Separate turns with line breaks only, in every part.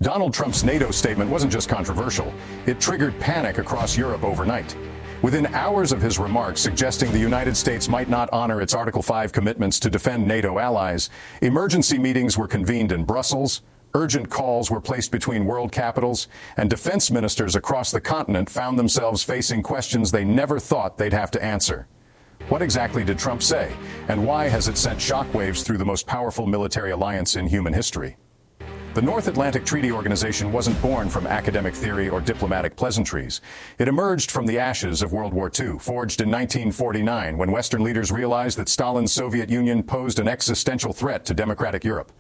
Donald Trump's NATO statement wasn't just controversial, it triggered panic across Europe overnight. Within hours of his remarks suggesting the United States might not honor its Article 5 commitments to defend NATO allies, emergency meetings were convened in Brussels, urgent calls were placed between world capitals, and defense ministers across the continent found themselves facing questions they never thought they'd have to answer. What exactly did Trump say, and why has it sent shockwaves through the most powerful military alliance in human history? The North Atlantic Treaty Organization wasn't born from academic theory or diplomatic pleasantries. It emerged from the ashes of World War II, forged in 1949, when Western leaders realized that Stalin's Soviet Union posed an existential threat to democratic Europe.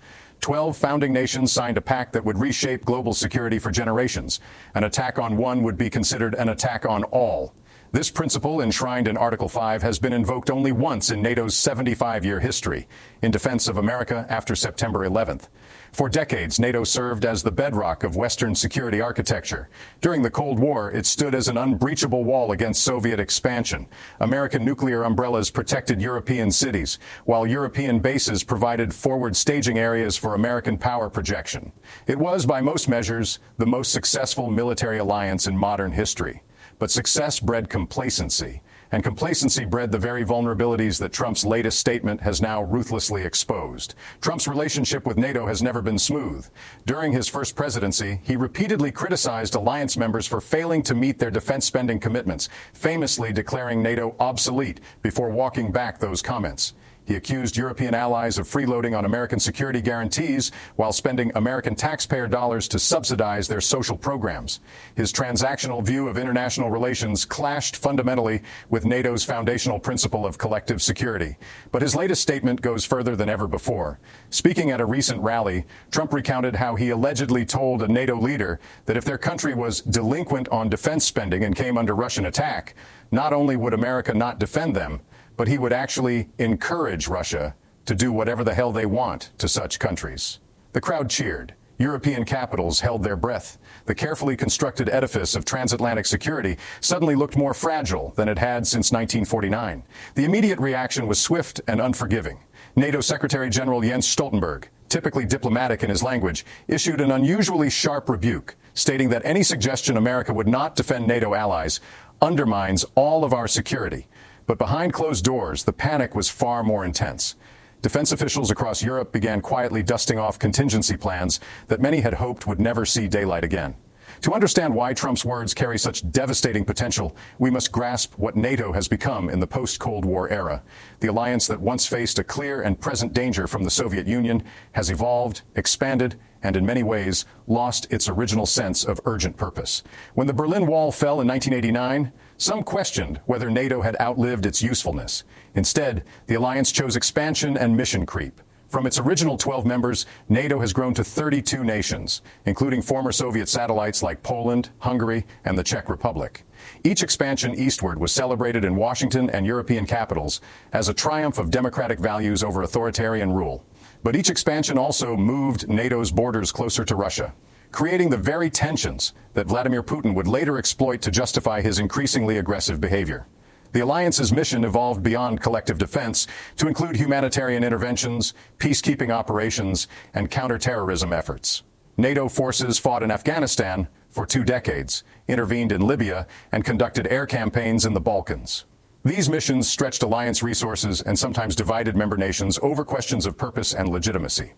12 founding nations signed a pact that would reshape global security for generations. An attack on one would be considered an attack on all. This principle, enshrined in Article 5, has been invoked only once in NATO's 75-year history, in defense of America after September 11th. For decades, NATO served as the bedrock of Western security architecture. During the Cold War, it stood as an unbreachable wall against Soviet expansion. American nuclear umbrellas protected European cities, while European bases provided forward staging areas for American power projection. It was, by most measures, the most successful military alliance in modern history. But success bred complacency, and complacency bred the very vulnerabilities that Trump's latest statement has now ruthlessly exposed. Trump's relationship with NATO has never been smooth. During his first presidency, he repeatedly criticized alliance members for failing to meet their defense spending commitments, famously declaring NATO obsolete before walking back those comments. He accused European allies of freeloading on American security guarantees while spending American taxpayer dollars to subsidize their social programs. His transactional view of international relations clashed fundamentally with NATO's foundational principle of collective security. But his latest statement goes further than ever before. Speaking at a recent rally, Trump recounted how he allegedly told a NATO leader that if their country was delinquent on defense spending and came under Russian attack, not only would America not defend them, but he would actually encourage Russia to do whatever the hell they want to such countries. The crowd cheered. European capitals held their breath. The carefully constructed edifice of transatlantic security suddenly looked more fragile than it had since 1949. The immediate reaction was swift and unforgiving. NATO Secretary General Jens Stoltenberg, typically diplomatic in his language, issued an unusually sharp rebuke, stating that any suggestion America would not defend NATO allies undermines all of our security. But behind closed doors, the panic was far more intense. Defense officials across Europe began quietly dusting off contingency plans that many had hoped would never see daylight again. To understand why Trump's words carry such devastating potential, we must grasp what NATO has become in the post-Cold War era. The alliance that once faced a clear and present danger from the Soviet Union has evolved, expanded, and in many ways lost its original sense of urgent purpose. When the Berlin Wall fell in 1989, some questioned whether NATO had outlived its usefulness. Instead, the alliance chose expansion and mission creep. From its original 12 members, NATO has grown to 32 nations, including former Soviet satellites like Poland, Hungary, and the Czech Republic. Each expansion eastward was celebrated in Washington and European capitals as a triumph of democratic values over authoritarian rule. But each expansion also moved NATO's borders closer to Russia, creating the very tensions that Vladimir Putin would later exploit to justify his increasingly aggressive behavior. The alliance's mission evolved beyond collective defense to include humanitarian interventions, peacekeeping operations, and counterterrorism efforts. NATO forces fought in Afghanistan for 2 decades, intervened in Libya, and conducted air campaigns in the Balkans. These missions stretched alliance resources and sometimes divided member nations over questions of purpose and legitimacy.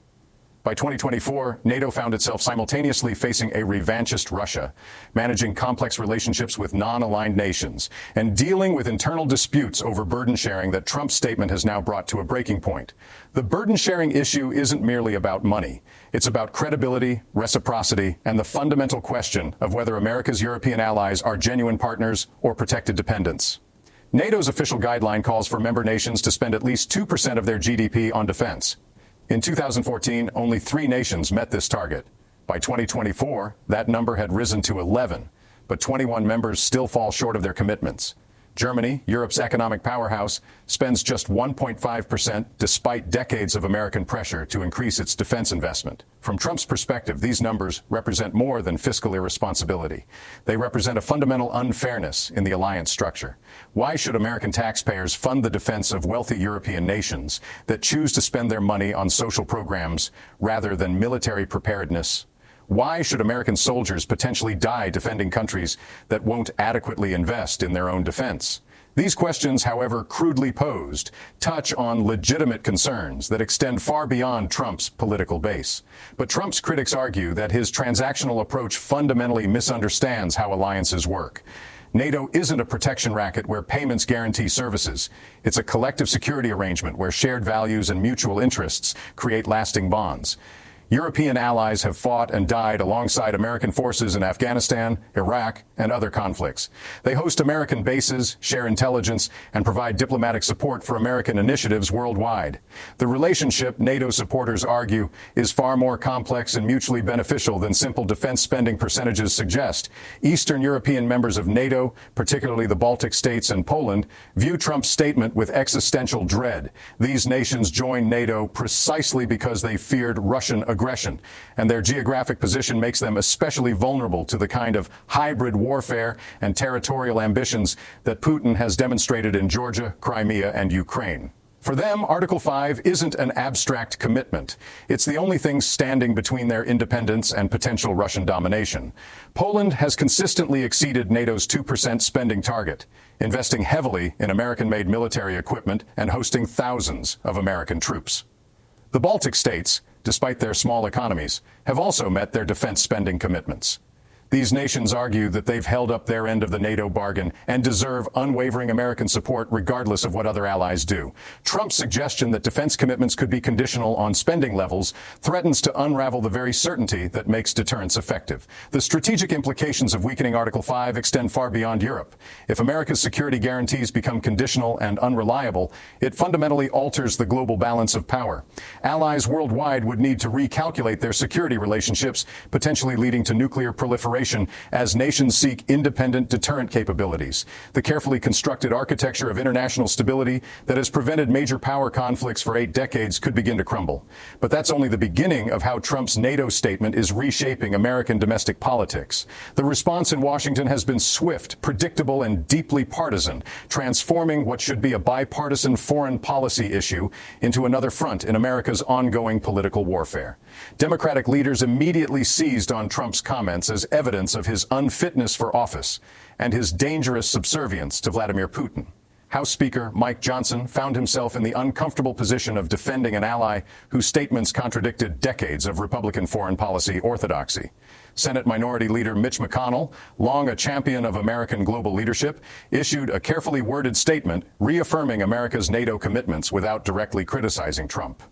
By 2024, NATO found itself simultaneously facing a revanchist Russia, managing complex relationships with non-aligned nations, and dealing with internal disputes over burden sharing that Trump's statement has now brought to a breaking point. The burden sharing issue isn't merely about money. It's about credibility, reciprocity, and the fundamental question of whether America's European allies are genuine partners or protected dependents. NATO's official guideline calls for member nations to spend at least 2% of their GDP on defense. In 2014, only 3 nations met this target. By 2024, that number had risen to 11, but 21 members still fall short of their commitments. Germany, Europe's economic powerhouse, spends just 1.5% despite decades of American pressure to increase its defense investment. From Trump's perspective, these numbers represent more than fiscal irresponsibility. They represent a fundamental unfairness in the alliance structure. Why should American taxpayers fund the defense of wealthy European nations that choose to spend their money on social programs rather than military preparedness? Why should American soldiers potentially die defending countries that won't adequately invest in their own defense? These questions, however crudely posed, touch on legitimate concerns that extend far beyond Trump's political base. But Trump's critics argue that his transactional approach fundamentally misunderstands how alliances work. NATO isn't a protection racket where payments guarantee services. It's a collective security arrangement where shared values and mutual interests create lasting bonds. European allies have fought and died alongside American forces in Afghanistan, Iraq, and other conflicts. They host American bases, share intelligence, and provide diplomatic support for American initiatives worldwide. The relationship, NATO supporters argue, is far more complex and mutually beneficial than simple defense spending percentages suggest. Eastern European members of NATO, particularly the Baltic states and Poland, view Trump's statement with existential dread. These nations joined NATO precisely because they feared Russian aggression, and their geographic position makes them especially vulnerable to the kind of hybrid warfare and territorial ambitions that Putin has demonstrated in Georgia, Crimea, and Ukraine. For them, Article 5 isn't an abstract commitment. It's the only thing standing between their independence and potential Russian domination. Poland has consistently exceeded NATO's 2% spending target, investing heavily in American-made military equipment and hosting thousands of American troops. The Baltic states, despite their small economies, have also met their defense spending commitments. These nations argue that they've held up their end of the NATO bargain and deserve unwavering American support regardless of what other allies do. Trump's suggestion that defense commitments could be conditional on spending levels threatens to unravel the very certainty that makes deterrence effective. The strategic implications of weakening Article 5 extend far beyond Europe. If America's security guarantees become conditional and unreliable, it fundamentally alters the global balance of power. Allies worldwide would need to recalculate their security relationships, potentially leading to nuclear proliferation as nations seek independent deterrent capabilities. The carefully constructed architecture of international stability that has prevented major power conflicts for 8 decades could begin to crumble. But that's only the beginning of how Trump's NATO statement is reshaping American domestic politics. The response in Washington has been swift, predictable, and deeply partisan, transforming what should be a bipartisan foreign policy issue into another front in America's ongoing political warfare. Democratic leaders immediately seized on Trump's comments as evidence of his unfitness for office and his dangerous subservience to Vladimir Putin. House Speaker Mike Johnson found himself in the uncomfortable position of defending an ally whose statements contradicted decades of Republican foreign policy orthodoxy. Senate Minority Leader Mitch McConnell, long a champion of American global leadership, issued a carefully worded statement reaffirming America's NATO commitments without directly criticizing Trump.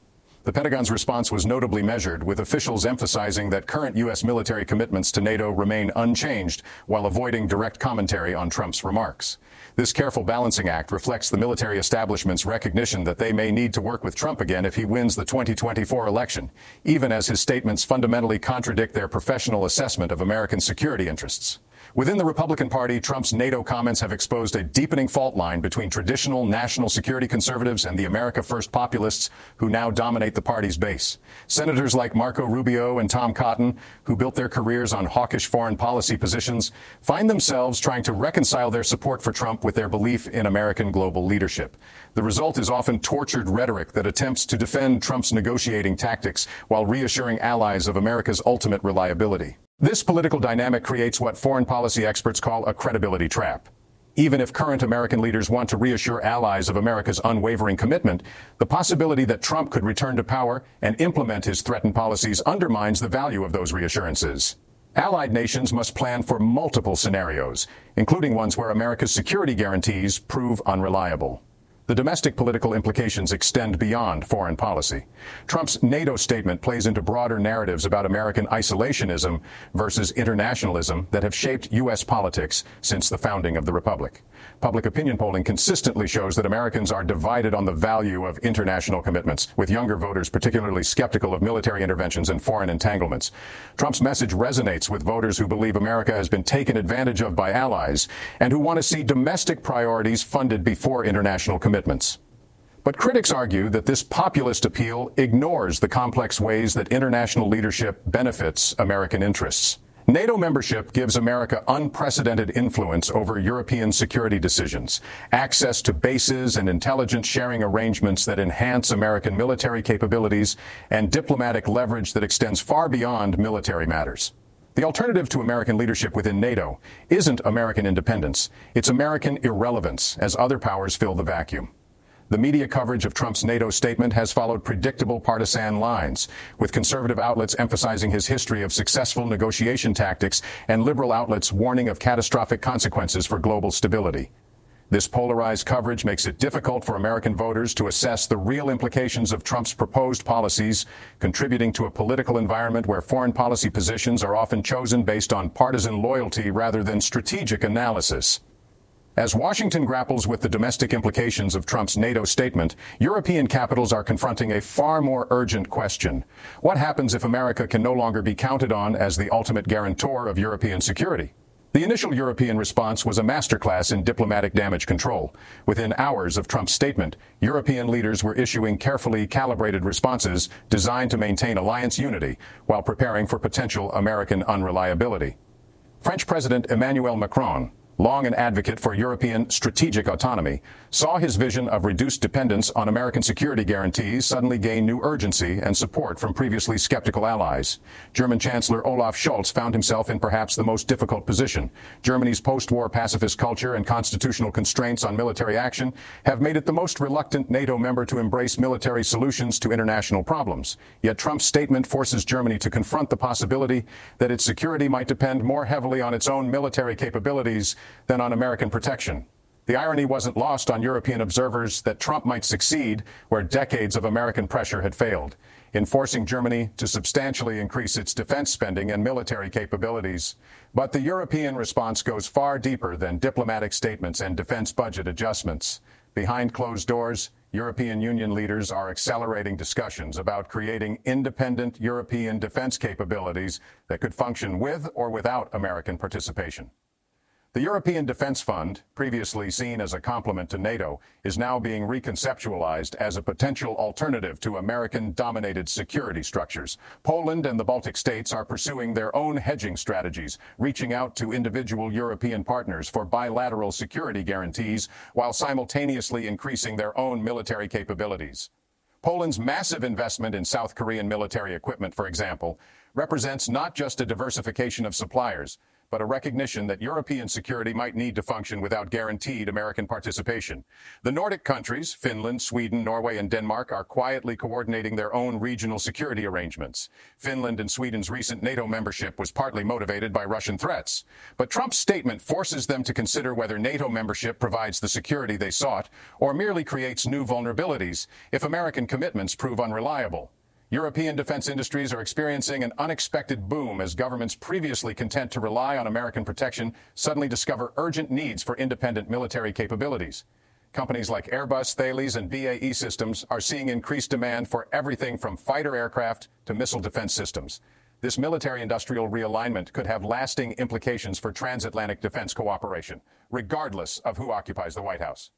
The Pentagon's response was notably measured, with officials emphasizing that current U.S. military commitments to NATO remain unchanged while avoiding direct commentary on Trump's remarks. This careful balancing act reflects the military establishment's recognition that they may need to work with Trump again if he wins the 2024 election, even as his statements fundamentally contradict their professional assessment of American security interests. Within the Republican Party, Trump's NATO comments have exposed a deepening fault line between traditional national security conservatives and the America First populists who now dominate the party's base. Senators like Marco Rubio and Tom Cotton, who built their careers on hawkish foreign policy positions, find themselves trying to reconcile their support for Trump with their belief in American global leadership. The result is often tortured rhetoric that attempts to defend Trump's negotiating tactics while reassuring allies of America's ultimate reliability. This political dynamic creates what foreign policy experts call a credibility trap. Even if current American leaders want to reassure allies of America's unwavering commitment, the possibility that Trump could return to power and implement his threatened policies undermines the value of those reassurances. Allied nations must plan for multiple scenarios, including ones where America's security guarantees prove unreliable. The domestic political implications extend beyond foreign policy. Trump's NATO statement plays into broader narratives about American isolationism versus internationalism that have shaped U.S. politics since the founding of the Republic. Public opinion polling consistently shows that Americans are divided on the value of international commitments, with younger voters particularly skeptical of military interventions and foreign entanglements. Trump's message resonates with voters who believe America has been taken advantage of by allies and who want to see domestic priorities funded before international commitments. But critics argue that this populist appeal ignores the complex ways that international leadership benefits American interests. NATO membership gives America unprecedented influence over European security decisions, access to bases and intelligence sharing arrangements that enhance American military capabilities, and diplomatic leverage that extends far beyond military matters. The alternative to American leadership within NATO isn't American independence, it's American irrelevance as other powers fill the vacuum. The media coverage of Trump's NATO statement has followed predictable partisan lines, with conservative outlets emphasizing his history of successful negotiation tactics and liberal outlets warning of catastrophic consequences for global stability. This polarized coverage makes it difficult for American voters to assess the real implications of Trump's proposed policies, contributing to a political environment where foreign policy positions are often chosen based on partisan loyalty rather than strategic analysis. As Washington grapples with the domestic implications of Trump's NATO statement, European capitals are confronting a far more urgent question. What happens if America can no longer be counted on as the ultimate guarantor of European security? The initial European response was a masterclass in diplomatic damage control. Within hours of Trump's statement, European leaders were issuing carefully calibrated responses designed to maintain alliance unity while preparing for potential American unreliability. French President Emmanuel Macron, long an advocate for European strategic autonomy, saw his vision of reduced dependence on American security guarantees suddenly gain new urgency and support from previously skeptical allies. German Chancellor Olaf Scholz found himself in perhaps the most difficult position. Germany's post-war pacifist culture and constitutional constraints on military action have made it the most reluctant NATO member to embrace military solutions to international problems. Yet Trump's statement forces Germany to confront the possibility that its security might depend more heavily on its own military capabilities than on American protection. The irony wasn't lost on European observers that Trump might succeed where decades of American pressure had failed, in forcing Germany to substantially increase its defense spending and military capabilities. But the European response goes far deeper than diplomatic statements and defense budget adjustments. Behind closed doors, European Union leaders are accelerating discussions about creating independent European defense capabilities that could function with or without American participation. The European Defense Fund, previously seen as a complement to NATO, is now being reconceptualized as a potential alternative to American-dominated security structures. Poland and the Baltic states are pursuing their own hedging strategies, reaching out to individual European partners for bilateral security guarantees while simultaneously increasing their own military capabilities. Poland's massive investment in South Korean military equipment, for example, represents not just a diversification of suppliers, but a recognition that European security might need to function without guaranteed American participation. The Nordic countries, Finland, Sweden, Norway, and Denmark, are quietly coordinating their own regional security arrangements. Finland and Sweden's recent NATO membership was partly motivated by Russian threats. But Trump's statement forces them to consider whether NATO membership provides the security they sought or merely creates new vulnerabilities if American commitments prove unreliable. European defense industries are experiencing an unexpected boom as governments previously content to rely on American protection suddenly discover urgent needs for independent military capabilities. Companies like Airbus, Thales, and BAE Systems are seeing increased demand for everything from fighter aircraft to missile defense systems. This military-industrial realignment could have lasting implications for transatlantic defense cooperation, regardless of who occupies the White House.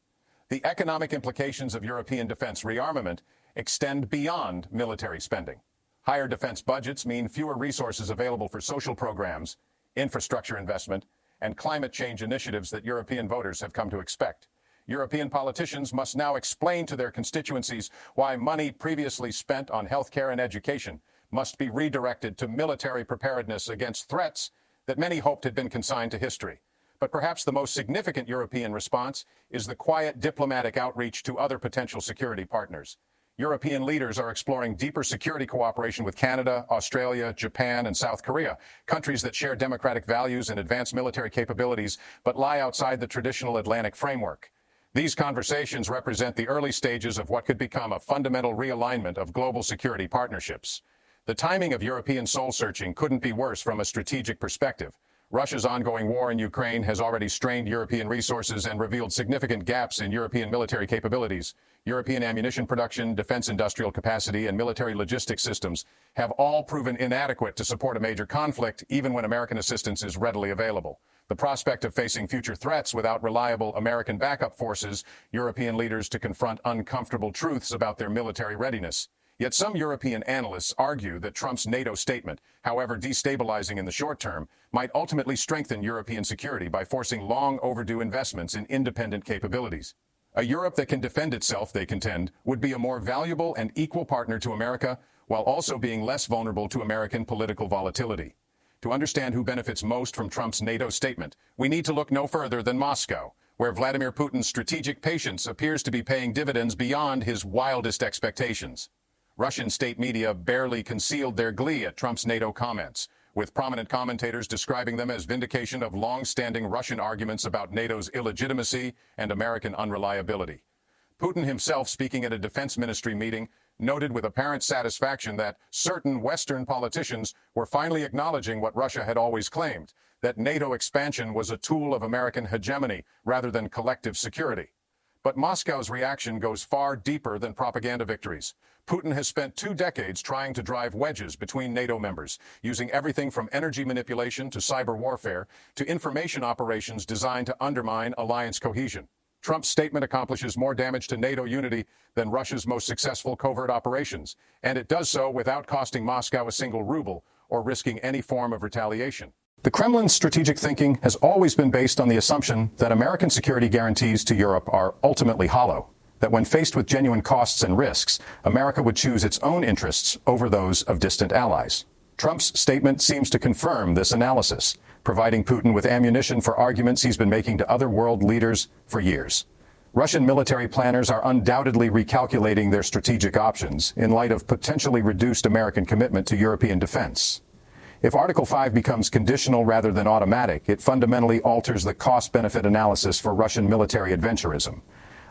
The economic implications of European defense rearmament extend beyond military spending. Higher defense budgets mean fewer resources available for social programs, infrastructure investment, and climate change initiatives that European voters have come to expect. European politicians must now explain to their constituencies why money previously spent on healthcare and education must be redirected to military preparedness against threats that many hoped had been consigned to history. But perhaps the most significant European response is the quiet diplomatic outreach to other potential security partners. European leaders are exploring deeper security cooperation with Canada, Australia, Japan, and South Korea, countries that share democratic values and advanced military capabilities, but lie outside the traditional Atlantic framework. These conversations represent the early stages of what could become a fundamental realignment of global security partnerships. The timing of European soul-searching couldn't be worse from a strategic perspective. Russia's ongoing war in Ukraine has already strained European resources and revealed significant gaps in European military capabilities. European ammunition production, defense industrial capacity, and military logistics systems have all proven inadequate to support a major conflict, even when American assistance is readily available. The prospect of facing future threats without reliable American backup forces European leaders to confront uncomfortable truths about their military readiness. Yet some European analysts argue that Trump's NATO statement, however destabilizing in the short term, might ultimately strengthen European security by forcing long overdue investments in independent capabilities. A Europe that can defend itself, they contend, would be a more valuable and equal partner to America, while also being less vulnerable to American political volatility. To understand who benefits most from Trump's NATO statement, we need to look no further than Moscow, where Vladimir Putin's strategic patience appears to be paying dividends beyond his wildest expectations. Russian state media barely concealed their glee at Trump's NATO comments, with prominent commentators describing them as vindication of long-standing Russian arguments about NATO's illegitimacy and American unreliability. Putin himself, speaking at a defense ministry meeting, noted with apparent satisfaction that certain Western politicians were finally acknowledging what Russia had always claimed, that NATO expansion was a tool of American hegemony rather than collective security. But Moscow's reaction goes far deeper than propaganda victories. Putin has spent 2 decades trying to drive wedges between NATO members, using everything from energy manipulation to cyber warfare to information operations designed to undermine alliance cohesion. Trump's statement accomplishes more damage to NATO unity than Russia's most successful covert operations, and it does so without costing Moscow a single ruble or risking any form of retaliation. The Kremlin's strategic thinking has always been based on the assumption that American security guarantees to Europe are ultimately hollow, that when faced with genuine costs and risks, America would choose its own interests over those of distant allies. Trump's statement seems to confirm this analysis, providing Putin with ammunition for arguments he's been making to other world leaders for years. Russian military planners are undoubtedly recalculating their strategic options in light of potentially reduced American commitment to European defense. If Article 5 becomes conditional rather than automatic, it fundamentally alters the cost-benefit analysis for Russian military adventurism.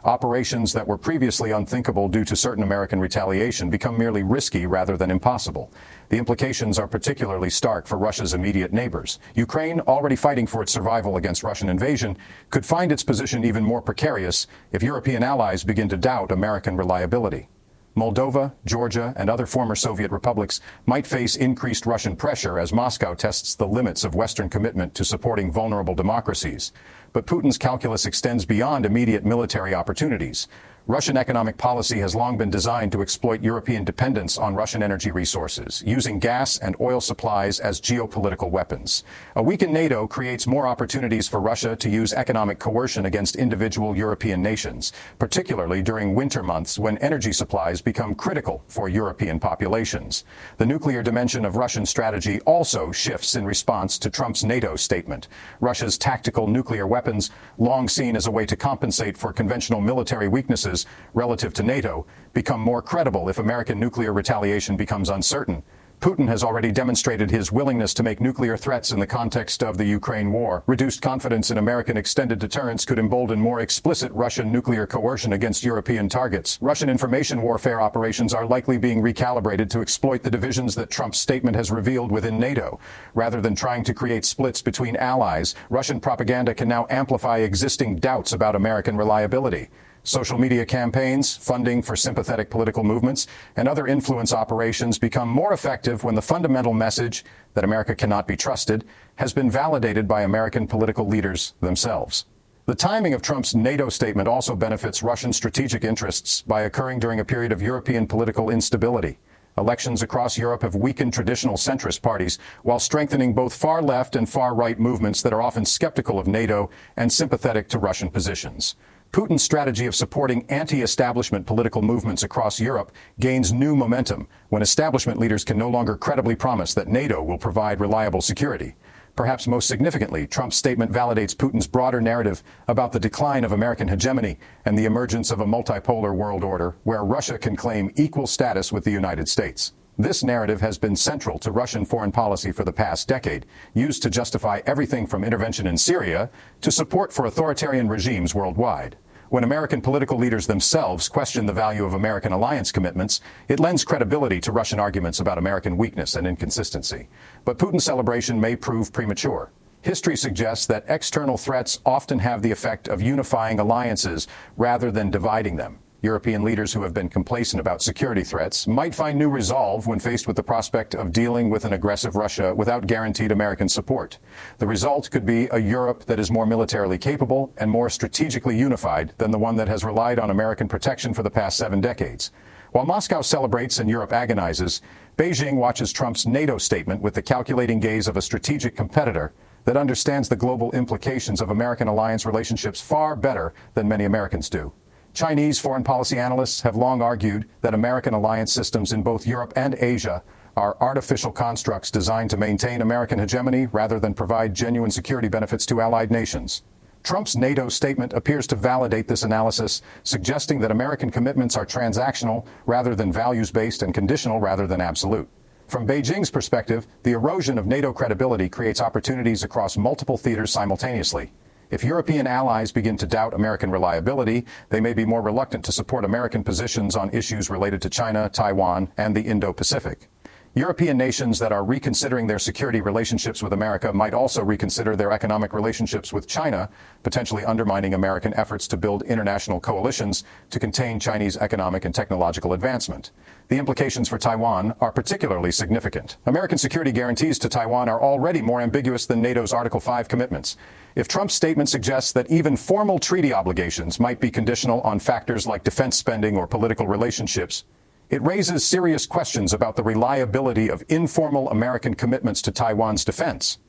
Operations that were previously unthinkable due to certain American retaliation become merely risky rather than impossible. The implications are particularly stark for Russia's immediate neighbors. Ukraine, already fighting for its survival against Russian invasion, could find its position even more precarious if European allies begin to doubt American reliability. Moldova, Georgia, and other former Soviet republics might face increased Russian pressure as Moscow tests the limits of Western commitment to supporting vulnerable democracies. But Putin's calculus extends beyond immediate military opportunities. Russian economic policy has long been designed to exploit European dependence on Russian energy resources, using gas and oil supplies as geopolitical weapons. A weakened NATO creates more opportunities for Russia to use economic coercion against individual European nations, particularly during winter months when energy supplies become critical for European populations. The nuclear dimension of Russian strategy also shifts in response to Trump's NATO statement. Russia's tactical nuclear weapons, long seen as a way to compensate for conventional military weaknesses relative to NATO, become more credible if American nuclear retaliation becomes uncertain. Putin has already demonstrated his willingness to make nuclear threats in the context of the Ukraine war. Reduced confidence in American extended deterrence could embolden more explicit Russian nuclear coercion against European targets. Russian information warfare operations are likely being recalibrated to exploit the divisions that Trump's statement has revealed within NATO. Rather than trying to create splits between allies, Russian propaganda can now amplify existing doubts about American reliability. Social media campaigns, funding for sympathetic political movements, and other influence operations become more effective when the fundamental message that America cannot be trusted has been validated by American political leaders themselves. The timing of Trump's NATO statement also benefits Russian strategic interests by occurring during a period of European political instability. Elections across Europe have weakened traditional centrist parties while strengthening both far-left and far-right movements that are often skeptical of NATO and sympathetic to Russian positions. Putin's strategy of supporting anti-establishment political movements across Europe gains new momentum when establishment leaders can no longer credibly promise that NATO will provide reliable security. Perhaps most significantly, Trump's statement validates Putin's broader narrative about the decline of American hegemony and the emergence of a multipolar world order where Russia can claim equal status with the United States. This narrative has been central to Russian foreign policy for the past decade, used to justify everything from intervention in Syria to support for authoritarian regimes worldwide. When American political leaders themselves question the value of American alliance commitments, it lends credibility to Russian arguments about American weakness and inconsistency. But Putin's celebration may prove premature. History suggests that external threats often have the effect of unifying alliances rather than dividing them. European leaders who have been complacent about security threats might find new resolve when faced with the prospect of dealing with an aggressive Russia without guaranteed American support. The result could be a Europe that is more militarily capable and more strategically unified than the one that has relied on American protection for the past 7 decades. While Moscow celebrates and Europe agonizes, Beijing watches Trump's NATO statement with the calculating gaze of a strategic competitor that understands the global implications of American alliance relationships far better than many Americans do. Chinese foreign policy analysts have long argued that American alliance systems in both Europe and Asia are artificial constructs designed to maintain American hegemony rather than provide genuine security benefits to allied nations. Trump's NATO statement appears to validate this analysis, suggesting that American commitments are transactional rather than values-based and conditional rather than absolute. From Beijing's perspective, the erosion of NATO credibility creates opportunities across multiple theaters simultaneously. If European allies begin to doubt American reliability, they may be more reluctant to support American positions on issues related to China, Taiwan, and the Indo-Pacific. European nations that are reconsidering their security relationships with America might also reconsider their economic relationships with China, potentially undermining American efforts to build international coalitions to contain Chinese economic and technological advancement. The implications for Taiwan are particularly significant. American security guarantees to Taiwan are already more ambiguous than NATO's Article 5 commitments. If Trump's statement suggests that even formal treaty obligations might be conditional on factors like defense spending or political relationships, it raises serious questions about the reliability of informal American commitments to Taiwan's defense.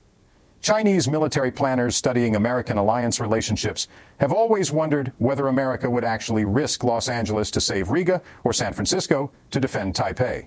Chinese military planners studying American alliance relationships have always wondered whether America would actually risk Los Angeles to save Riga or San Francisco to defend Taipei.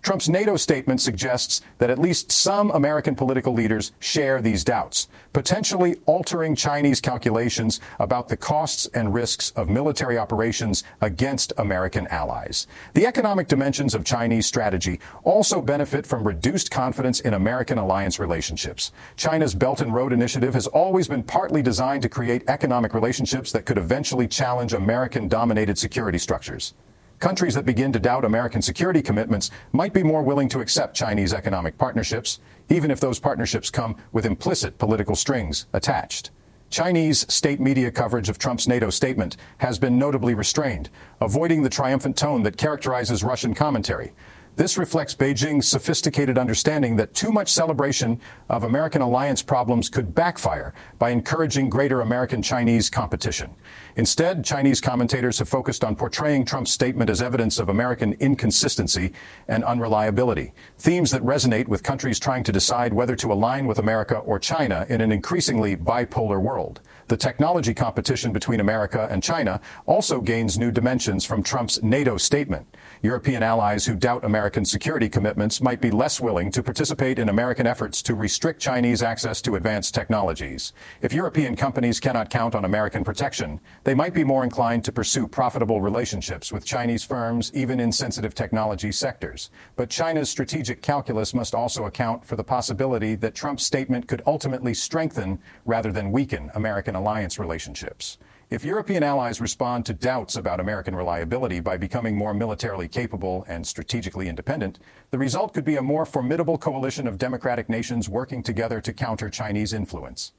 Trump's NATO statement suggests that at least some American political leaders share these doubts, potentially altering Chinese calculations about the costs and risks of military operations against American allies. The economic dimensions of Chinese strategy also benefit from reduced confidence in American alliance relationships. China's Belt and Road Initiative has always been partly designed to create economic relationships that could eventually challenge American-dominated security structures. Countries that begin to doubt American security commitments might be more willing to accept Chinese economic partnerships, even if those partnerships come with implicit political strings attached. Chinese state media coverage of Trump's NATO statement has been notably restrained, avoiding the triumphant tone that characterizes Russian commentary. This reflects Beijing's sophisticated understanding that too much celebration of American alliance problems could backfire by encouraging greater American-Chinese competition. Instead, Chinese commentators have focused on portraying Trump's statement as evidence of American inconsistency and unreliability, themes that resonate with countries trying to decide whether to align with America or China in an increasingly bipolar world. The technology competition between America and China also gains new dimensions from Trump's NATO statement. European allies who doubt American security commitments might be less willing to participate in American efforts to restrict Chinese access to advanced technologies. If European companies cannot count on American protection, they might be more inclined to pursue profitable relationships with Chinese firms, even in sensitive technology sectors. But China's strategic calculus must also account for the possibility that Trump's statement could ultimately strengthen rather than weaken American alliance relationships. If European allies respond to doubts about American reliability by becoming more militarily capable and strategically independent, the result could be a more formidable coalition of democratic nations working together to counter Chinese influence.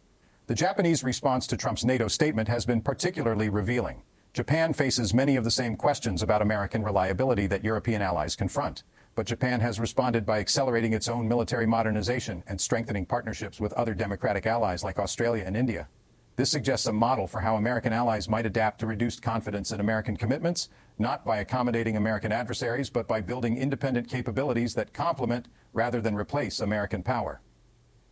The Japanese response to Trump's NATO statement has been particularly revealing. Japan faces many of the same questions about American reliability that European allies confront. But Japan has responded by accelerating its own military modernization and strengthening partnerships with other democratic allies like Australia and India. This suggests a model for how American allies might adapt to reduced confidence in American commitments, not by accommodating American adversaries, but by building independent capabilities that complement rather than replace American power.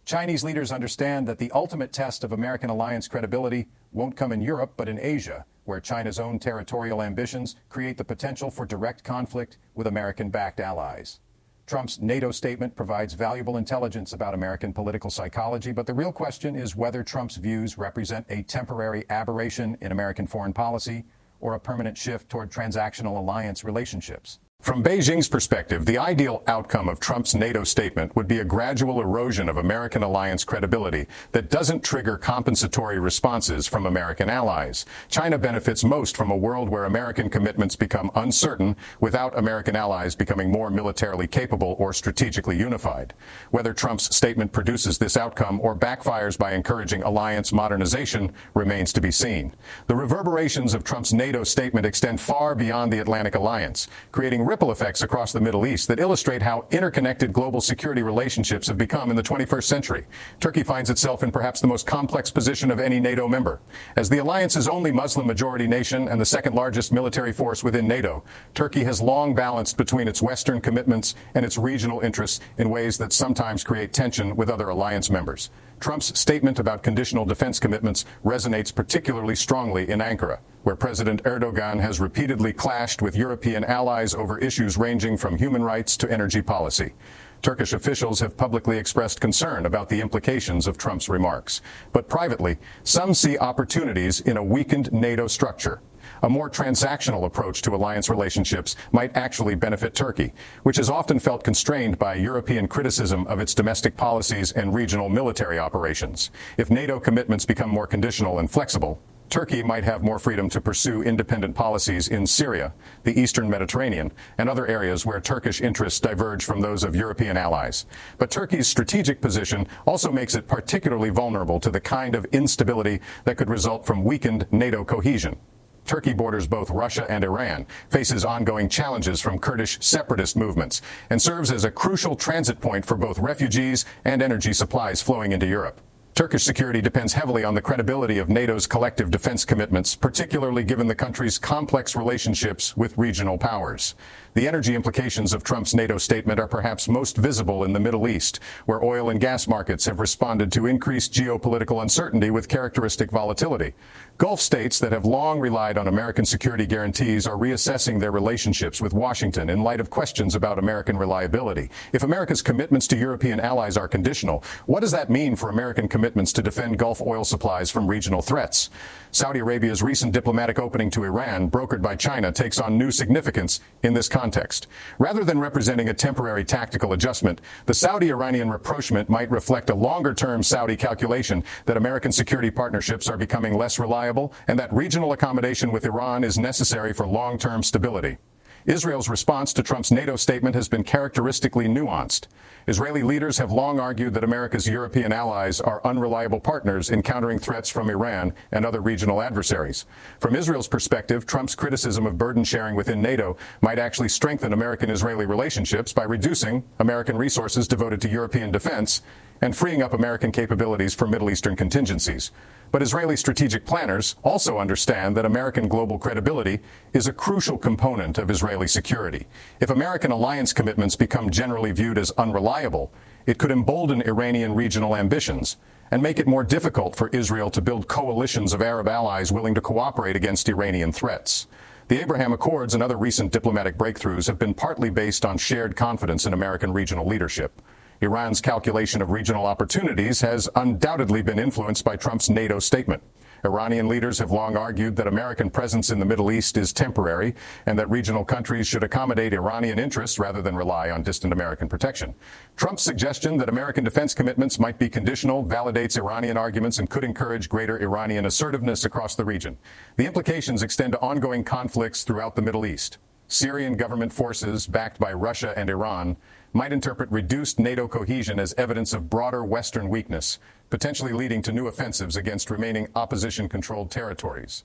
Chinese leaders understand that the ultimate test of American alliance credibility won't come in Europe, but in Asia, where China's own territorial ambitions create the potential for direct conflict with American-backed allies. Trump's NATO statement provides valuable intelligence about American political psychology, but the real question is whether Trump's views represent a temporary aberration in American foreign policy or a permanent shift toward transactional alliance relationships. From Beijing's perspective, the ideal outcome of Trump's NATO statement would be a gradual erosion of American alliance credibility that doesn't trigger compensatory responses from American allies. China benefits most from a world where American commitments become uncertain without American allies becoming more militarily capable or strategically unified. Whether Trump's statement produces this outcome or backfires by encouraging alliance modernization remains to be seen. The reverberations of Trump's NATO statement extend far beyond the Atlantic Alliance, creating creating ripple effects across the Middle East that illustrate how interconnected global security relationships have become in the 21st century. Turkey finds itself in perhaps the most complex position of any NATO member. As the alliance's only Muslim-majority nation and the second-largest military force within NATO, Turkey has long balanced between its Western commitments and its regional interests in ways that sometimes create tension with other alliance members. Trump's statement about conditional defense commitments resonates particularly strongly in Ankara, where President Erdogan has repeatedly clashed with European allies over issues ranging from human rights to energy policy. Turkish officials have publicly expressed concern about the implications of Trump's remarks. But privately, some see opportunities in a weakened NATO structure. A more transactional approach to alliance relationships might actually benefit Turkey, which has often felt constrained by European criticism of its domestic policies and regional military operations. If NATO commitments become more conditional and flexible, Turkey might have more freedom to pursue independent policies in Syria, the Eastern Mediterranean, and other areas where Turkish interests diverge from those of European allies. But Turkey's strategic position also makes it particularly vulnerable to the kind of instability that could result from weakened NATO cohesion. Turkey borders both Russia and Iran, faces ongoing challenges from Kurdish separatist movements, and serves as a crucial transit point for both refugees and energy supplies flowing into Europe. Turkish security depends heavily on the credibility of NATO's collective defense commitments, particularly given the country's complex relationships with regional powers. The energy implications of Trump's NATO statement are perhaps most visible in the Middle East, where oil and gas markets have responded to increased geopolitical uncertainty with characteristic volatility. Gulf states that have long relied on American security guarantees are reassessing their relationships with Washington in light of questions about American reliability. If America's commitments to European allies are conditional, what does that mean for American commitments to defend Gulf oil supplies from regional threats? Saudi Arabia's recent diplomatic opening to Iran, brokered by China, takes on new significance in this context. Rather than representing a temporary tactical adjustment, the Saudi-Iranian rapprochement might reflect a longer-term Saudi calculation that American security partnerships are becoming less reliable and that regional accommodation with Iran is necessary for long-term stability. Israel's response to Trump's NATO statement has been characteristically nuanced. Israeli leaders have long argued that America's European allies are unreliable partners in countering threats from Iran and other regional adversaries. From Israel's perspective, Trump's criticism of burden sharing within NATO might actually strengthen American-Israeli relationships by reducing American resources devoted to European defense and freeing up American capabilities for Middle Eastern contingencies. But Israeli strategic planners also understand that American global credibility is a crucial component of Israeli security. If American alliance commitments become generally viewed as unreliable, it could embolden Iranian regional ambitions and make it more difficult for Israel to build coalitions of Arab allies willing to cooperate against Iranian threats. The Abraham Accords and other recent diplomatic breakthroughs have been partly based on shared confidence in American regional leadership. Iran's calculation of regional opportunities has undoubtedly been influenced by Trump's NATO statement. Iranian leaders have long argued that American presence in the Middle East is temporary and that regional countries should accommodate Iranian interests rather than rely on distant American protection. Trump's suggestion that American defense commitments might be conditional validates Iranian arguments and could encourage greater Iranian assertiveness across the region. The implications extend to ongoing conflicts throughout the Middle East. Syrian government forces, backed by Russia and Iran, might interpret reduced NATO cohesion as evidence of broader Western weakness, potentially leading to new offensives against remaining opposition-controlled territories.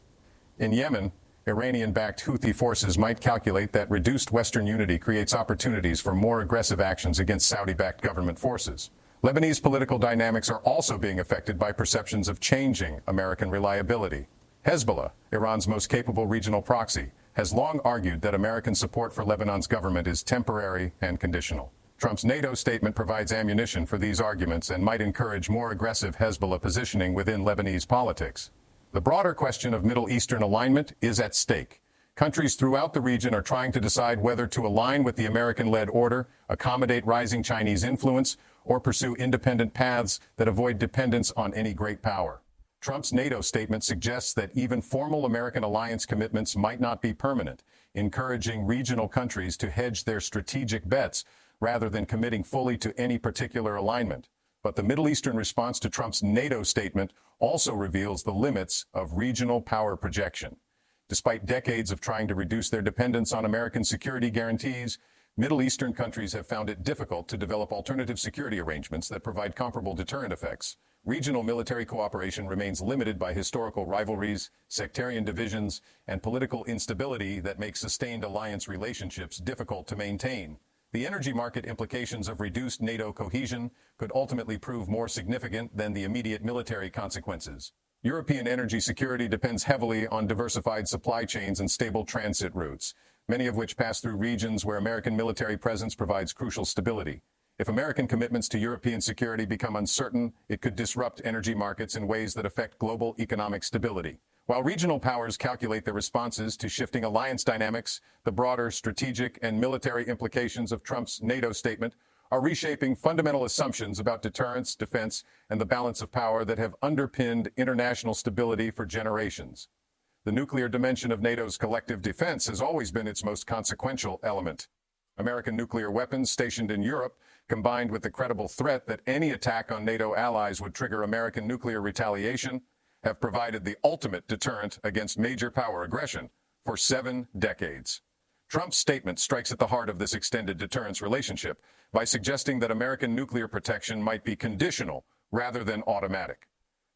In Yemen, Iranian-backed Houthi forces might calculate that reduced Western unity creates opportunities for more aggressive actions against Saudi-backed government forces. Lebanese political dynamics are also being affected by perceptions of changing American reliability. Hezbollah, Iran's most capable regional proxy, has long argued that American support for Lebanon's government is temporary and conditional. Trump's NATO statement provides ammunition for these arguments and might encourage more aggressive Hezbollah positioning within Lebanese politics. The broader question of Middle Eastern alignment is at stake. Countries throughout the region are trying to decide whether to align with the American-led order, accommodate rising Chinese influence, or pursue independent paths that avoid dependence on any great power. Trump's NATO statement suggests that even formal American alliance commitments might not be permanent, encouraging regional countries to hedge their strategic bets rather than committing fully to any particular alignment. But the Middle Eastern response to Trump's NATO statement also reveals the limits of regional power projection. Despite decades of trying to reduce their dependence on American security guarantees, Middle Eastern countries have found it difficult to develop alternative security arrangements that provide comparable deterrent effects. regional military cooperation remains limited by historical rivalries, sectarian divisions, and political instability that make sustained alliance relationships difficult to maintain. The energy market implications of reduced NATO cohesion could ultimately prove more significant than the immediate military consequences. European energy security depends heavily on diversified supply chains and stable transit routes, many of which pass through regions where American military presence provides crucial stability. If American commitments to European security become uncertain, it could disrupt energy markets in ways that affect global economic stability. While regional powers calculate their responses to shifting alliance dynamics, the broader strategic and military implications of Trump's NATO statement are reshaping fundamental assumptions about deterrence, defense, and the balance of power that have underpinned international stability for generations. The nuclear dimension of NATO's collective defense has always been its most consequential element. American nuclear weapons stationed in Europe, combined with the credible threat that any attack on NATO allies would trigger American nuclear retaliation, have provided the ultimate deterrent against major power aggression for 7 decades. Trump's statement strikes at the heart of this extended deterrence relationship by suggesting that American nuclear protection might be conditional rather than automatic.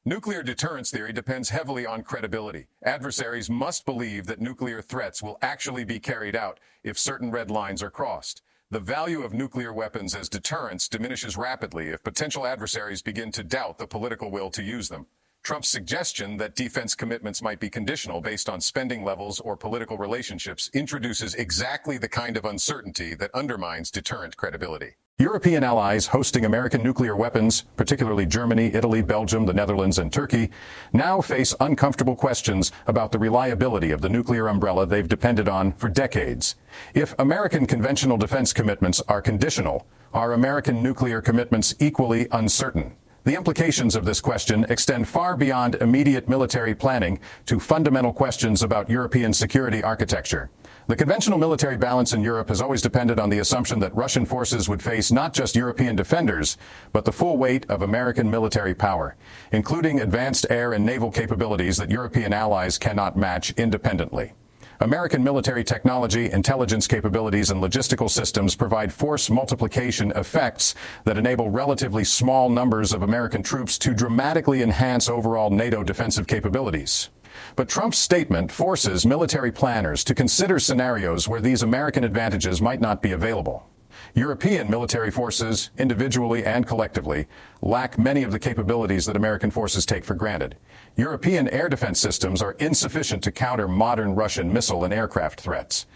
Nuclear deterrence theory depends heavily on credibility. Adversaries must believe that nuclear threats will actually be carried out if certain red lines are crossed. The value of nuclear weapons as deterrence diminishes rapidly if potential adversaries begin to doubt the political will to use them. Trump's suggestion that defense commitments might be conditional based on spending levels or political relationships introduces exactly the kind of uncertainty that undermines deterrent credibility. European allies hosting American nuclear weapons, particularly Germany, Italy, Belgium, the Netherlands, and Turkey, now face uncomfortable questions about the reliability of the nuclear umbrella they've depended on for decades. If American conventional defense commitments are conditional, are American nuclear commitments equally uncertain? The implications of this question extend far beyond immediate military planning to fundamental questions about European security architecture. The conventional military balance in Europe has always depended on the assumption that Russian forces would face not just European defenders, but the full weight of American military power, including advanced air and naval capabilities that European allies cannot match independently. American military technology, intelligence capabilities, and logistical systems provide force multiplication effects that enable relatively small numbers of American troops to dramatically enhance overall NATO defensive capabilities. But Trump's statement forces military planners to consider scenarios where these American advantages might not be available. European military forces, individually and collectively, lack many of the capabilities that American forces take for granted. European air defense systems are insufficient to counter modern Russian missile and aircraft threats.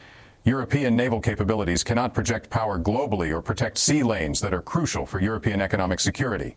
European naval capabilities cannot project power globally or protect sea lanes that are crucial for European economic security.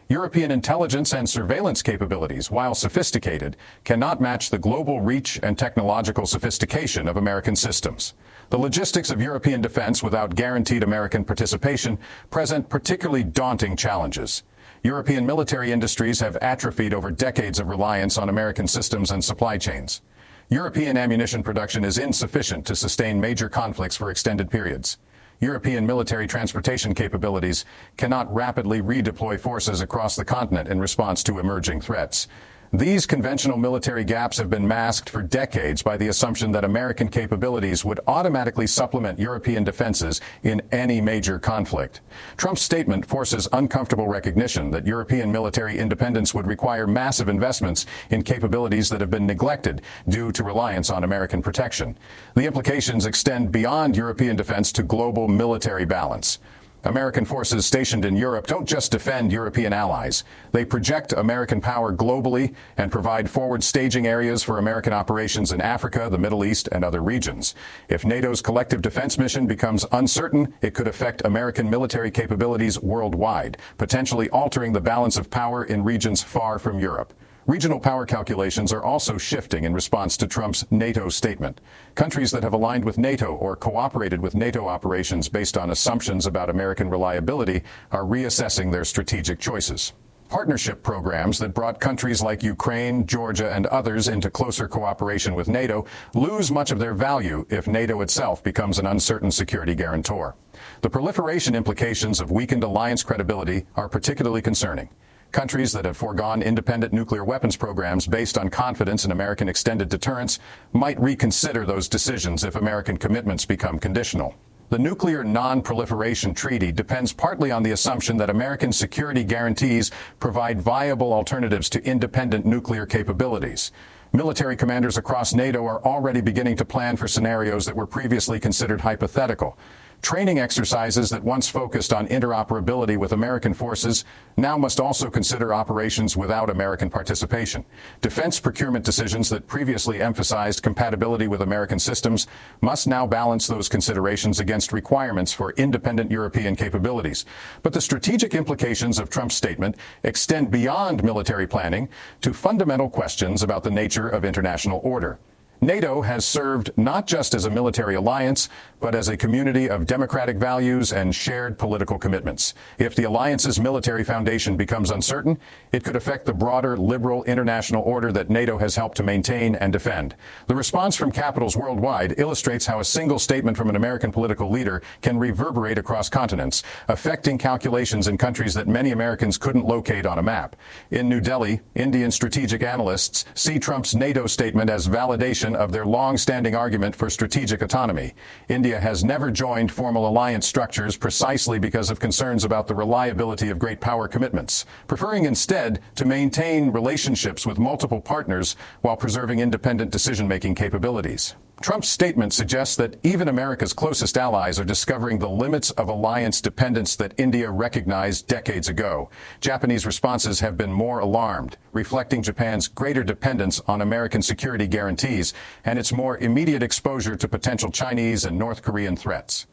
European intelligence and surveillance capabilities, while sophisticated, cannot match the global reach and technological sophistication of American systems. The logistics of European defense without guaranteed American participation present particularly daunting challenges. European military industries have atrophied over decades of reliance on American systems and supply chains. European ammunition production is insufficient to sustain major conflicts for extended periods. European military transportation capabilities cannot rapidly redeploy forces across the continent in response to emerging threats. These conventional military gaps have been masked for decades by the assumption that American capabilities would automatically supplement European defenses in any major conflict. Trump's statement forces uncomfortable recognition that European military independence would require massive investments in capabilities that have been neglected due to reliance on American protection. The implications extend beyond European defense to global military balance. American forces stationed in Europe don't just defend European allies. They project American power globally and provide forward staging areas for American operations in Africa, the Middle East, and other regions. If NATO's collective defense mission becomes uncertain, it could affect American military capabilities worldwide, potentially altering the balance of power in regions far from Europe. Regional power calculations are also shifting in response to Trump's NATO statement. Countries that have aligned with NATO or cooperated with NATO operations based on assumptions about American reliability are reassessing their strategic choices. Partnership programs that brought countries like Ukraine, Georgia, and others into closer cooperation with NATO lose much of their value if NATO itself becomes an uncertain security guarantor. The proliferation implications of weakened alliance credibility are particularly concerning. Countries that have foregone independent nuclear weapons programs based on confidence in American extended deterrence might reconsider those decisions if American commitments become conditional. The Nuclear Non-Proliferation Treaty depends partly on the assumption that American security guarantees provide viable alternatives to independent nuclear capabilities. Military commanders across NATO are already beginning to plan for scenarios that were previously considered hypothetical. Training exercises that once focused on interoperability with American forces now must also consider operations without American participation. Defense procurement decisions that previously emphasized compatibility with American systems must now balance those considerations against requirements for independent European capabilities. But the strategic implications of Trump's statement extend beyond military planning to fundamental questions about the nature of international order. NATO has served not just as a military alliance, but as a community of democratic values and shared political commitments. If the alliance's military foundation becomes uncertain, it could affect the broader liberal international order that NATO has helped to maintain and defend. The response from capitals worldwide illustrates how a single statement from an American political leader can reverberate across continents, affecting calculations in countries that many Americans couldn't locate on a map. In New Delhi, Indian strategic analysts see Trump's NATO statement as validation of their long-standing argument for strategic autonomy. India has never joined formal alliance structures precisely because of concerns about the reliability of great power commitments, preferring instead to maintain relationships with multiple partners while preserving independent decision-making capabilities. Trump's statement suggests that even America's closest allies are discovering the limits of alliance dependence that India recognized decades ago. Japanese responses have been more alarmed, reflecting Japan's greater dependence on American security guarantees and its more immediate exposure to potential Chinese and North Korean threats.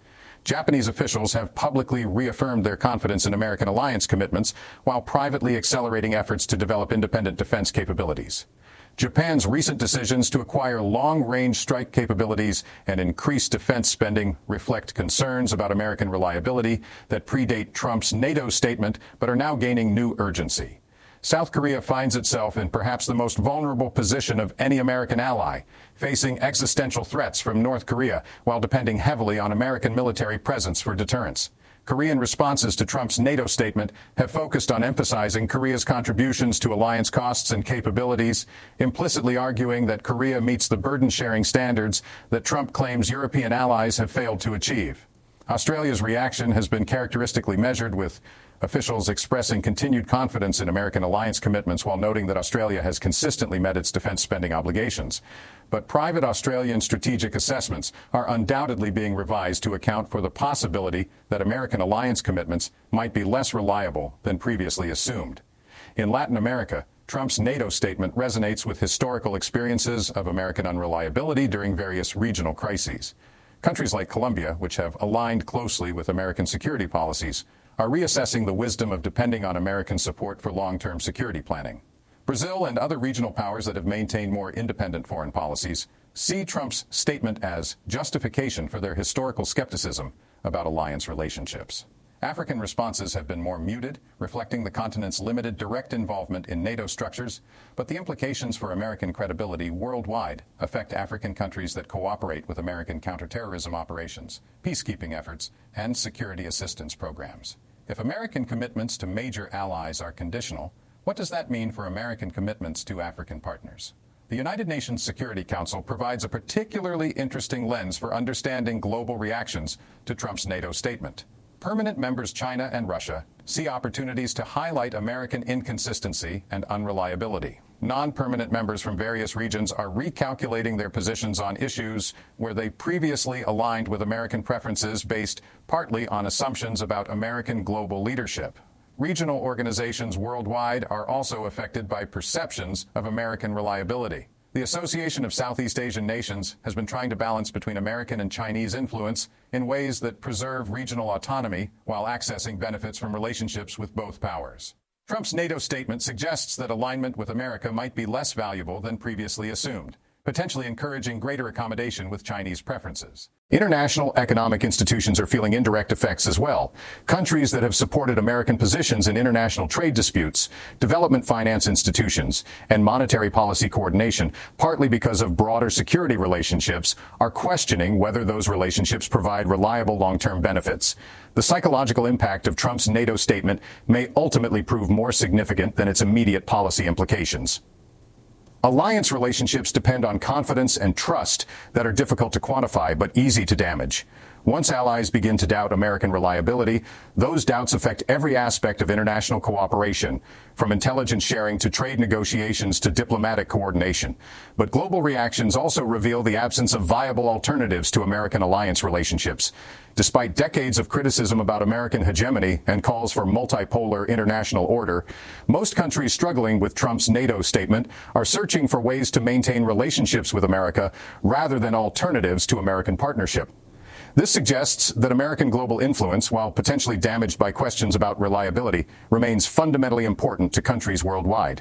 Japanese officials have publicly reaffirmed their confidence in American alliance commitments while privately accelerating efforts to develop independent defense capabilities. Japan's recent decisions to acquire long-range strike capabilities and increase defense spending reflect concerns about American reliability that predate Trump's NATO statement but are now gaining new urgency. South Korea finds itself in perhaps the most vulnerable position of any American ally, facing existential threats from North Korea while depending heavily on American military presence for deterrence. Korean responses to Trump's NATO statement have focused on emphasizing Korea's contributions to alliance costs and capabilities, implicitly arguing that Korea meets the burden-sharing standards that Trump claims European allies have failed to achieve. Australia's reaction has been characteristically measured, with officials expressing continued confidence in American alliance commitments while noting that Australia has consistently met its defense spending obligations. But private Australian strategic assessments are undoubtedly being revised to account for the possibility that American alliance commitments might be less reliable than previously assumed. In Latin America, Trump's NATO statement resonates with historical experiences of American unreliability during various regional crises. Countries like Colombia, which have aligned closely with American security policies, are reassessing the wisdom of depending on American support for long-term security planning. Brazil and other regional powers that have maintained more independent foreign policies see Trump's statement as justification for their historical skepticism about alliance relationships. African responses have been more muted, reflecting the continent's limited direct involvement in NATO structures, but the implications for American credibility worldwide affect African countries that cooperate with American counterterrorism operations, peacekeeping efforts, and security assistance programs. If American commitments to major allies are conditional, what does that mean for American commitments to African partners? The United Nations Security Council provides a particularly interesting lens for understanding global reactions to Trump's NATO statement. Permanent members China and Russia see opportunities to highlight American inconsistency and unreliability. Non-permanent members from various regions are recalculating their positions on issues where they previously aligned with American preferences based partly on assumptions about American global leadership. Regional organizations worldwide are also affected by perceptions of American reliability. The Association of Southeast Asian Nations has been trying to balance between American and Chinese influence in ways that preserve regional autonomy while accessing benefits from relationships with both powers. Trump's NATO statement suggests that alignment with America might be less valuable than previously assumed, potentially encouraging greater accommodation with Chinese preferences. International economic institutions are feeling indirect effects as well. Countries that have supported American positions in international trade disputes, development finance institutions, and monetary policy coordination, partly because of broader security relationships, are questioning whether those relationships provide reliable long-term benefits. The psychological impact of Trump's NATO statement may ultimately prove more significant than its immediate policy implications. Alliance relationships depend on confidence and trust that are difficult to quantify but easy to damage. Once allies begin to doubt American reliability, those doubts affect every aspect of international cooperation, from intelligence sharing to trade negotiations to diplomatic coordination. But global reactions also reveal the absence of viable alternatives to American alliance relationships. Despite decades of criticism about American hegemony and calls for multipolar international order, most countries struggling with Trump's NATO statement are searching for ways to maintain relationships with America rather than alternatives to American partnership. This suggests that American global influence, while potentially damaged by questions about reliability, remains fundamentally important to countries worldwide.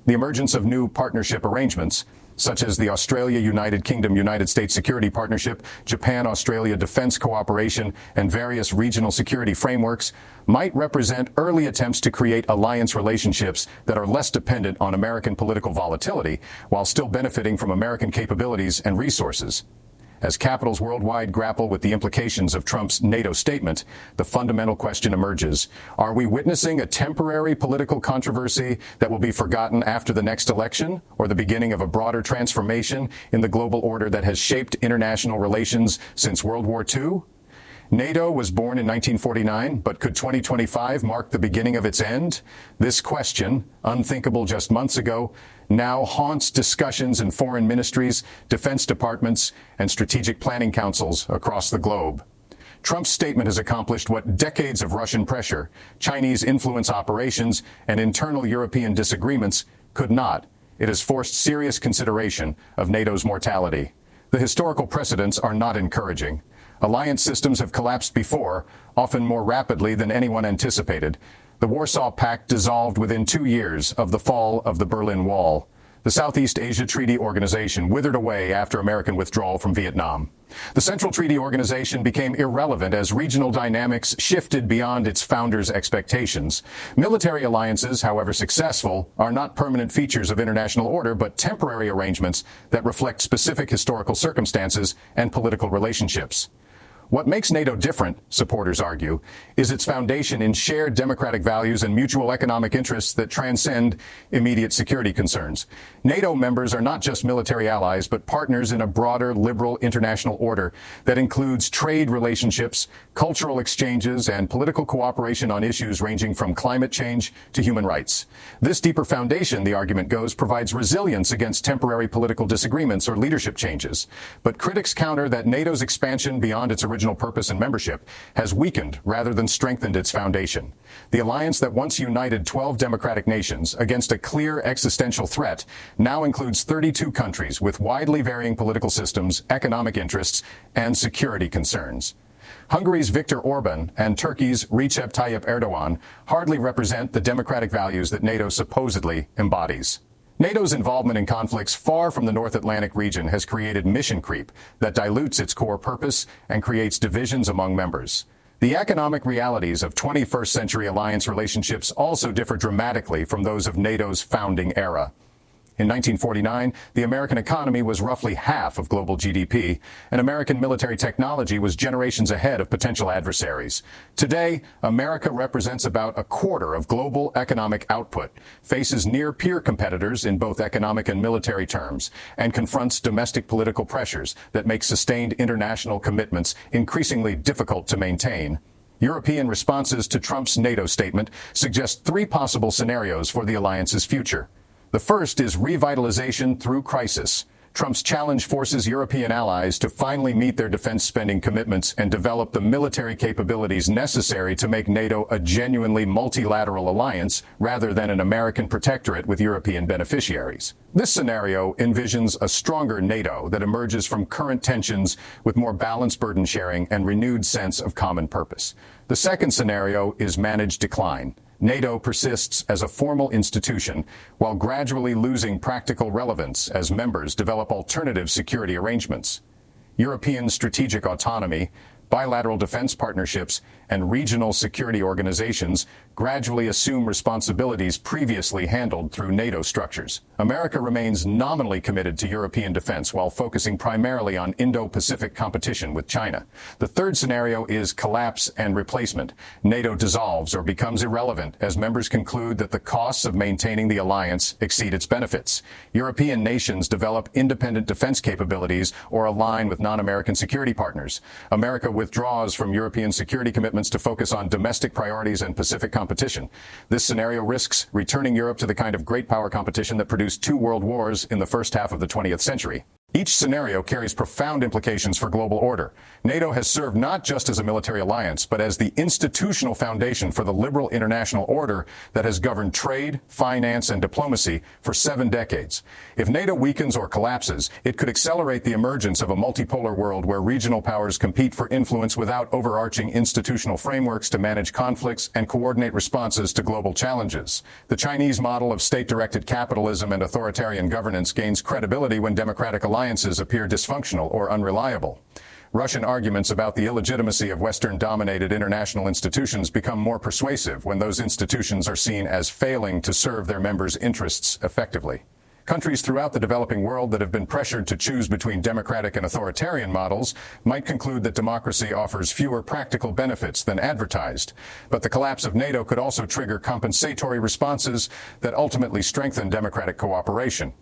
The emergence of new partnership arrangements, such as the Australia-United Kingdom-United States Security Partnership, Japan-Australia Defense Cooperation, and various regional security frameworks, might represent early attempts to create alliance relationships that are less dependent on American political volatility, while still benefiting from American capabilities and resources. As capitals worldwide grapple with the implications of Trump's NATO statement, the fundamental question emerges: are we witnessing a temporary political controversy that will be forgotten after the next election, or the beginning of a broader transformation in the global order that has shaped international relations since World War II? NATO was born in 1949, but could 2025 mark the beginning of its end? This question, unthinkable just months ago, now haunts discussions in foreign ministries, defense departments, and strategic planning councils across the globe. Trump's statement has accomplished what decades of Russian pressure, Chinese influence operations, and internal European disagreements could not. It has forced serious consideration of NATO's mortality. The historical precedents are not encouraging. Alliance systems have collapsed before, often more rapidly than anyone anticipated. The Warsaw Pact dissolved within 2 years of the fall of the Berlin Wall. The Southeast Asia Treaty Organization withered away after American withdrawal from Vietnam. The Central Treaty Organization became irrelevant as regional dynamics shifted beyond its founders' expectations. Military alliances, however successful, are not permanent features of international order, but temporary arrangements that reflect specific historical circumstances and political relationships. What makes NATO different, supporters argue, is its foundation in shared democratic values and mutual economic interests that transcend immediate security concerns. NATO members are not just military allies, but partners in a broader liberal international order that includes trade relationships, cultural exchanges, and political cooperation on issues ranging from climate change to human rights. This deeper foundation, the argument goes, provides resilience against temporary political disagreements or leadership changes. But critics counter that NATO's expansion beyond its original purpose and membership has weakened rather than strengthened its foundation. The alliance that once united 12 democratic nations against a clear existential threat now includes 32 countries with widely varying political systems, economic interests, and security concerns. Hungary's Viktor Orban and Turkey's Recep Tayyip Erdogan hardly represent the democratic values that NATO supposedly embodies. NATO's involvement in conflicts far from the North Atlantic region has created mission creep that dilutes its core purpose and creates divisions among members. The economic realities of 21st century alliance relationships also differ dramatically from those of NATO's founding era. In 1949, the American economy was roughly half of global GDP, and American military technology was generations ahead of potential adversaries. Today, America represents about a quarter of global economic output, faces near-peer competitors in both economic and military terms, and confronts domestic political pressures that make sustained international commitments increasingly difficult to maintain. European responses to Trump's NATO statement suggest 3 possible scenarios for the alliance's future. The first is revitalization through crisis. Trump's challenge forces European allies to finally meet their defense spending commitments and develop the military capabilities necessary to make NATO a genuinely multilateral alliance rather than an American protectorate with European beneficiaries. This scenario envisions a stronger NATO that emerges from current tensions with more balanced burden sharing and renewed sense of common purpose. The second scenario is managed decline. NATO persists as a formal institution while gradually losing practical relevance as members develop alternative security arrangements. European strategic autonomy, bilateral defense partnerships, and regional security organizations gradually assume responsibilities previously handled through NATO structures. America remains nominally committed to European defense while focusing primarily on Indo-Pacific competition with China. The third scenario is collapse and replacement. NATO dissolves or becomes irrelevant as members conclude that the costs of maintaining the alliance exceed its benefits. European nations develop independent defense capabilities or align with non-American security partners. America withdraws from European security commitments to focus on domestic priorities and Pacific competition. This scenario risks returning Europe to the kind of great power competition that produced two world wars in the first half of the 20th century. Each scenario carries profound implications for global order. NATO has served not just as a military alliance, but as the institutional foundation for the liberal international order that has governed trade, finance, and diplomacy for 7 decades. If NATO weakens or collapses, it could accelerate the emergence of a multipolar world where regional powers compete for influence without overarching institutional frameworks to manage conflicts and coordinate responses to global challenges. The Chinese model of state-directed capitalism and authoritarian governance gains credibility when democratic alliances appear dysfunctional or unreliable. Russian arguments about the illegitimacy of Western-dominated international institutions become more persuasive when those institutions are seen as failing to serve their members' interests effectively. Countries throughout the developing world that have been pressured to choose between democratic and authoritarian models might conclude that democracy offers fewer practical benefits than advertised. But the collapse of NATO could also trigger compensatory responses that ultimately strengthen democratic cooperation.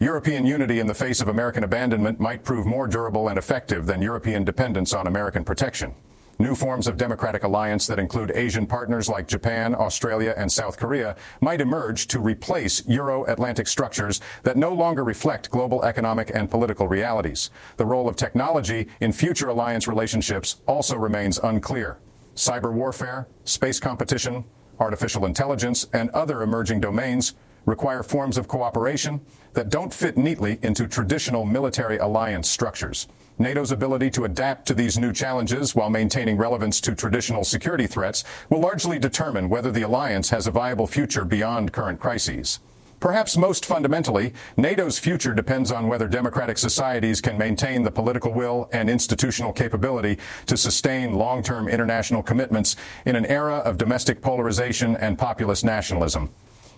European unity in the face of American abandonment might prove more durable and effective than European dependence on American protection. New forms of democratic alliance that include Asian partners like Japan, Australia, and South Korea might emerge to replace Euro-Atlantic structures that no longer reflect global economic and political realities. The role of technology in future alliance relationships also remains unclear. Cyber warfare, space competition, artificial intelligence, and other emerging domains require forms of cooperation that don't fit neatly into traditional military alliance structures. NATO's ability to adapt to these new challenges while maintaining relevance to traditional security threats will largely determine whether the alliance has a viable future beyond current crises. Perhaps most fundamentally, NATO's future depends on whether democratic societies can maintain the political will and institutional capability to sustain long-term international commitments in an era of domestic polarization and populist nationalism.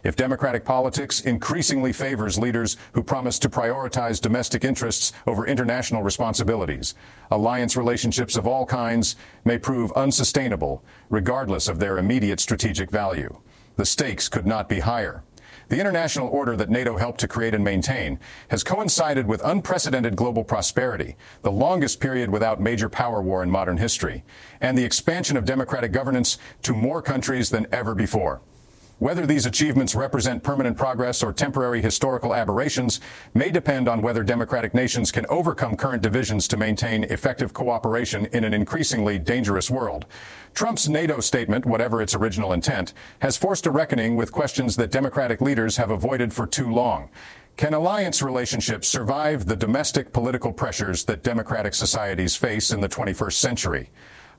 If democratic politics increasingly favors leaders who promise to prioritize domestic interests over international responsibilities, alliance relationships of all kinds may prove unsustainable, regardless of their immediate strategic value. The stakes could not be higher. The international order that NATO helped to create and maintain has coincided with unprecedented global prosperity, the longest period without major power war in modern history, and the expansion of democratic governance to more countries than ever before. Whether these achievements represent permanent progress or temporary historical aberrations may depend on whether democratic nations can overcome current divisions to maintain effective cooperation in an increasingly dangerous world. Trump's NATO statement, whatever its original intent, has forced a reckoning with questions that democratic leaders have avoided for too long. Can alliance relationships survive the domestic political pressures that democratic societies face in the 21st century?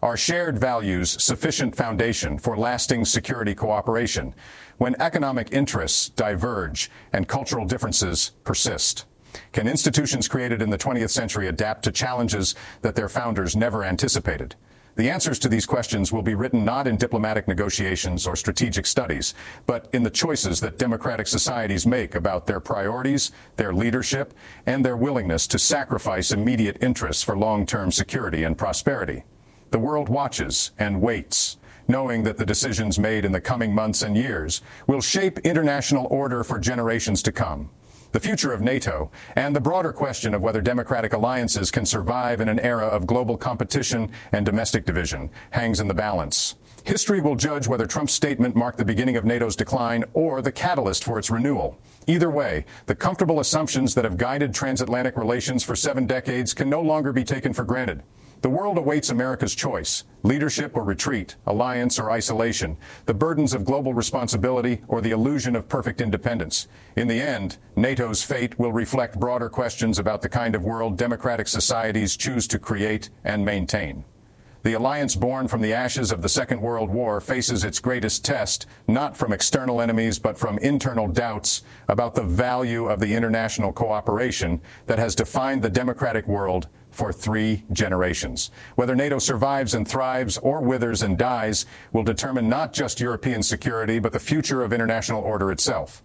Are shared values sufficient foundation for lasting security cooperation when economic interests diverge and cultural differences persist? Can institutions created in the 20th century adapt to challenges that their founders never anticipated? The answers to these questions will be written not in diplomatic negotiations or strategic studies, but in the choices that democratic societies make about their priorities, their leadership, and their willingness to sacrifice immediate interests for long-term security and prosperity. The world watches and waits, knowing that the decisions made in the coming months and years will shape international order for generations to come. The future of NATO and the broader question of whether democratic alliances can survive in an era of global competition and domestic division hangs in the balance. History will judge whether Trump's statement marked the beginning of NATO's decline or the catalyst for its renewal. Either way, the comfortable assumptions that have guided transatlantic relations for 7 decades can no longer be taken for granted. The world awaits America's choice: leadership or retreat, alliance or isolation, the burdens of global responsibility or the illusion of perfect independence. In the end, NATO's fate will reflect broader questions about the kind of world democratic societies choose to create and maintain. The alliance born from the ashes of the Second World War faces its greatest test, not from external enemies, but from internal doubts about the value of the international cooperation that has defined the democratic world for 3 generations. Whether NATO survives and thrives or withers and dies will determine not just European security, but the future of international order itself.